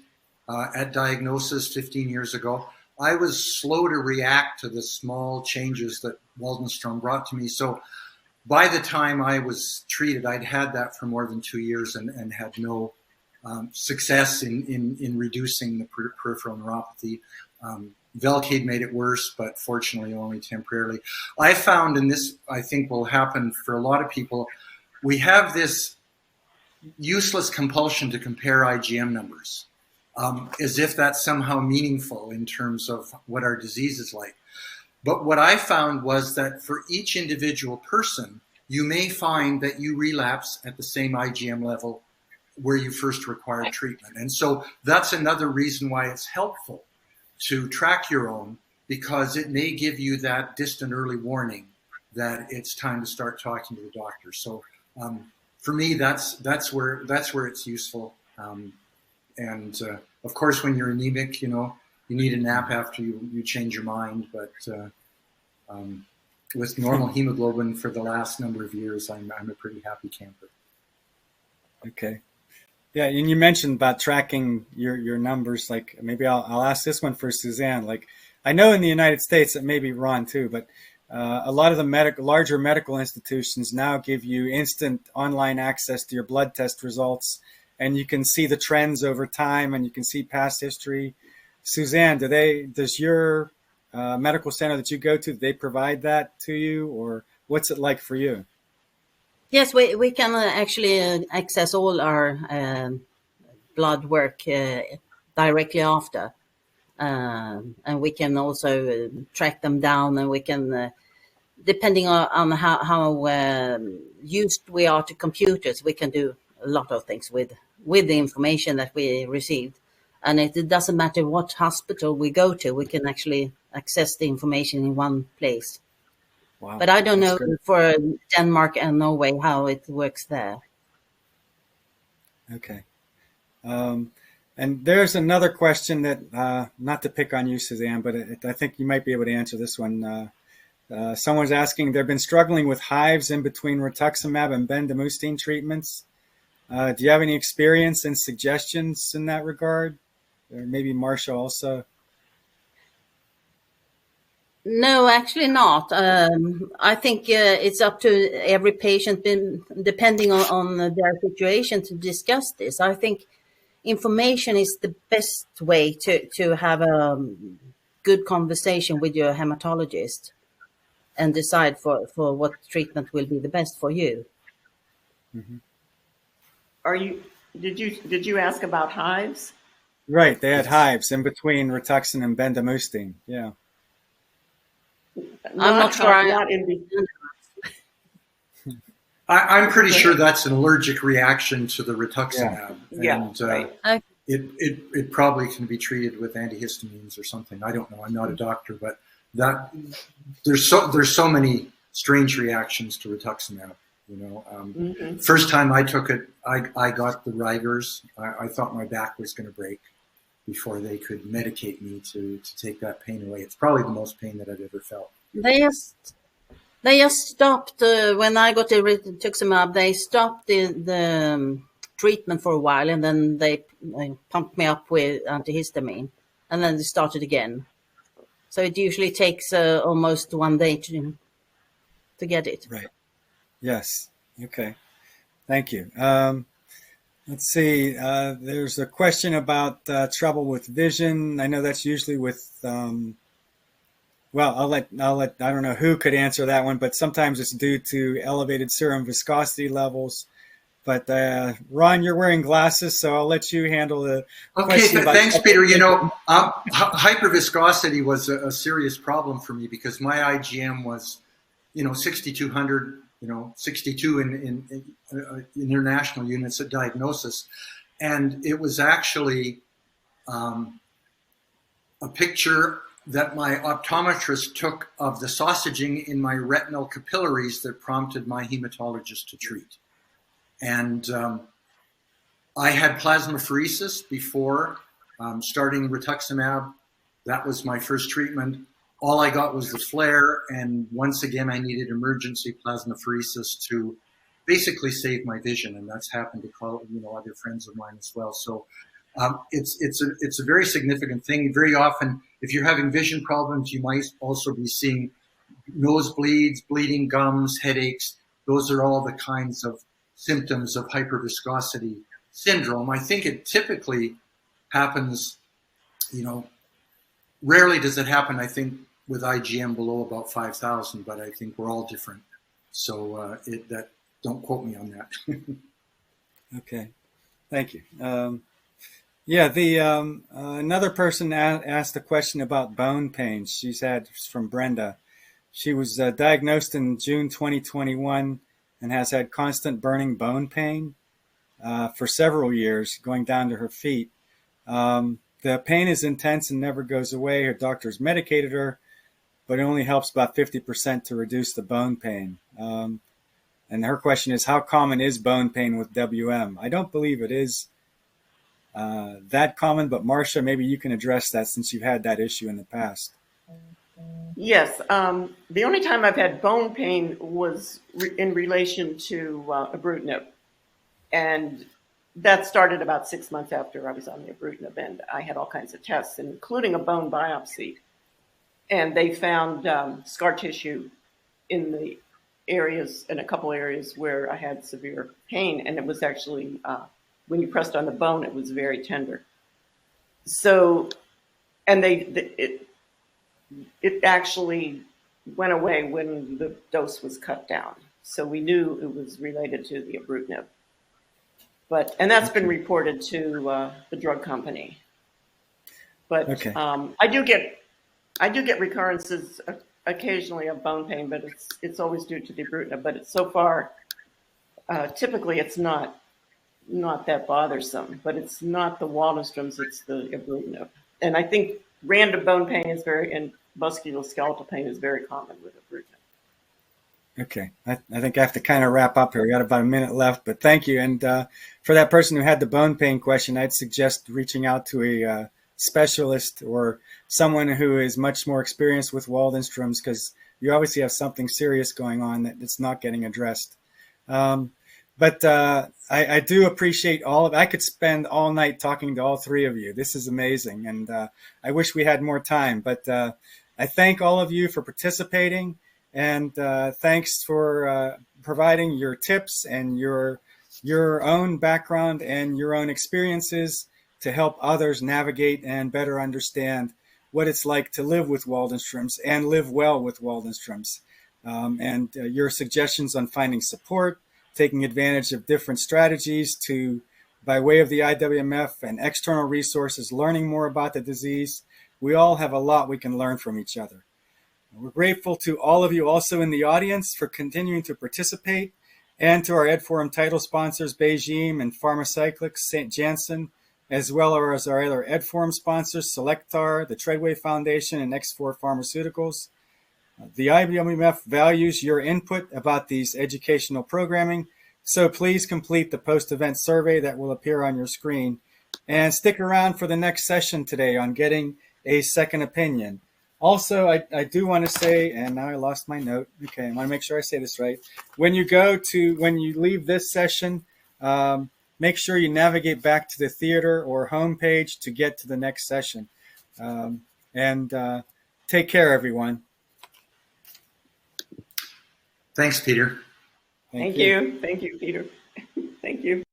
at diagnosis 15 years ago. I was slow to react to the small changes that Waldenstrom brought to me. So by the time I was treated, I'd had that for more than 2 years and had no success in reducing the peripheral neuropathy. Velcade made it worse, but fortunately only temporarily. I found, and this I think will happen for a lot of people, we have this useless compulsion to compare IgM numbers as if that's somehow meaningful in terms of what our disease is like. But what I found was that for each individual person, you may find that you relapse at the same IgM level where you first required treatment. And so that's another reason why it's helpful to track your own, because it may give you that distant early warning that it's time to start talking to the doctor. So for me, that's where it's useful. And of course, when you're anemic, you need a nap after you change your mind. But with normal hemoglobin for the last number of years, I'm a pretty happy camper. Okay. Yeah, and you mentioned about tracking your numbers. Like, maybe I'll ask this one for Susanne. Like, I know in the United States, it may be Ron too, but a lot of the larger medical institutions now give you instant online access to your blood test results, and you can see the trends over time, and you can see past history. Susanne, does your medical center that you go to, do they provide that to you, or what's it like for you? Yes, we can actually access all our blood work directly after. And we can also track them down, and we can, depending on how used we are to computers, we can do a lot of things with the information that we received. And it doesn't matter what hospital we go to, we can actually access the information in one place. Wow. But I don't That's know great. for Denmark and Norway how it works there. Okay. And there's another question that, not to pick on you, Susanne, but I think you might be able to answer this one. Someone's asking, they've been struggling with hives in between rituximab and bendamustine treatments. Do you have any experience and suggestions in that regard? Or maybe Marcia also? No, actually not. I think it's up to every patient, depending on their situation, to discuss this. I think information is the best way to have a good conversation with your hematologist and decide for what treatment will be the best for you. Mm-hmm. Did you ask about hives? Right, they had hives in between Rituxan and bendamustine. Yeah. I'm not sure. I'm pretty sure that's an allergic reaction to the rituximab. Yeah. And Right. it probably can be treated with antihistamines or something. I don't know. I'm not a doctor, but that there's so many strange reactions to rituximab. You know, first time I took it, I got the rigors. I thought my back was going to break before they could medicate me to take that pain away. It's probably the most pain that I've ever felt. They just stopped when I got the rituximab. They stopped the treatment for a while, and then they pumped me up with antihistamine, and then they started again. So it usually takes almost 1 day to get it. Right. Yes. Okay. Thank you. Let's see. There's a question about trouble with vision. I know that's usually with. Well, I'll let. I don't know who could answer that one, but sometimes it's due to elevated serum viscosity levels. But Ron, you're wearing glasses, so I'll let you handle the question. Okay, thanks, Peter. You know, hyperviscosity was a serious problem for me because my IgM was, 6,200. 62 in international units at diagnosis, and it was actually a picture that my optometrist took of the sausaging in my retinal capillaries that prompted my hematologist to treat. And I had plasmapheresis before starting rituximab. That was my first treatment. All I got was the flare, and once again, I needed emergency plasmapheresis to basically save my vision, and that's happened to other friends of mine as well. So it's a very significant thing. Very often, if you're having vision problems, you might also be seeing nosebleeds, bleeding gums, headaches. Those are all the kinds of symptoms of hyperviscosity syndrome. I think it typically happens, rarely does it happen, I think, with IgM below about 5,000, but I think we're all different. So don't quote me on that. Okay, thank you. Another person asked a question about bone pain. She's from Brenda. She was diagnosed in June 2021 and has had constant burning bone pain for several years, going down to her feet. The pain is intense and never goes away. Her doctor's medicated her, but it only helps about 50% to reduce the bone pain. And her question is, how common is bone pain with WM? I don't believe it is that common, but Marcia, maybe you can address that since you've had that issue in the past. Yes. The only time I've had bone pain was in relation to ibrutinib. And that started about 6 months after I was on the ibrutinib, and I had all kinds of tests, including a bone biopsy. And they found scar tissue in a couple areas where I had severe pain, and it was actually, when you pressed on the bone, it was very tender. So, and it actually went away when the dose was cut down. So we knew it was related to the ibrutinib. And that's been reported to the drug company. But okay. I do get recurrences occasionally of bone pain, but it's always due to the ibrutinib. But so far, typically it's not not that bothersome, but it's not the Waldenstroms, it's the Abruzzo. And I think random bone pain is and musculoskeletal pain is very common with Abruzzo. Okay, I think I have to kind of wrap up here. We got about a minute left, but thank you. And for that person who had the bone pain question, I'd suggest reaching out to a specialist or someone who is much more experienced with Waldenstrom's, because you obviously have something serious going on that's not getting addressed. But I do appreciate all of it. I could spend all night talking to all three of you. This is amazing, and I wish we had more time. But I thank all of you for participating. And thanks for providing your tips and your own background and your own experiences to help others navigate and better understand what it's like to live with Waldenstrom's and live well with Waldenstrom's. And your suggestions on finding support, taking advantage of different strategies by way of the IWMF and external resources, learning more about the disease. We all have a lot we can learn from each other. We're grateful to all of you also in the audience for continuing to participate, and to our EdForum title sponsors, BeiGene and Pharmacyclics, St. Janssen, as well as our other EdForum sponsors, Selectar, the Treadway Foundation, and X4 Pharmaceuticals. The IWMF values your input about these educational programming, so please complete the post-event survey that will appear on your screen. And stick around for the next session today on getting a second opinion. Also, I do want to say, and now I lost my note. Okay, I want to make sure I say this right. When you leave this session, make sure you navigate back to the theater or homepage to get to the next session. And take care, everyone. Thanks, Peter. Thank you. Thank you, Peter. Thank you.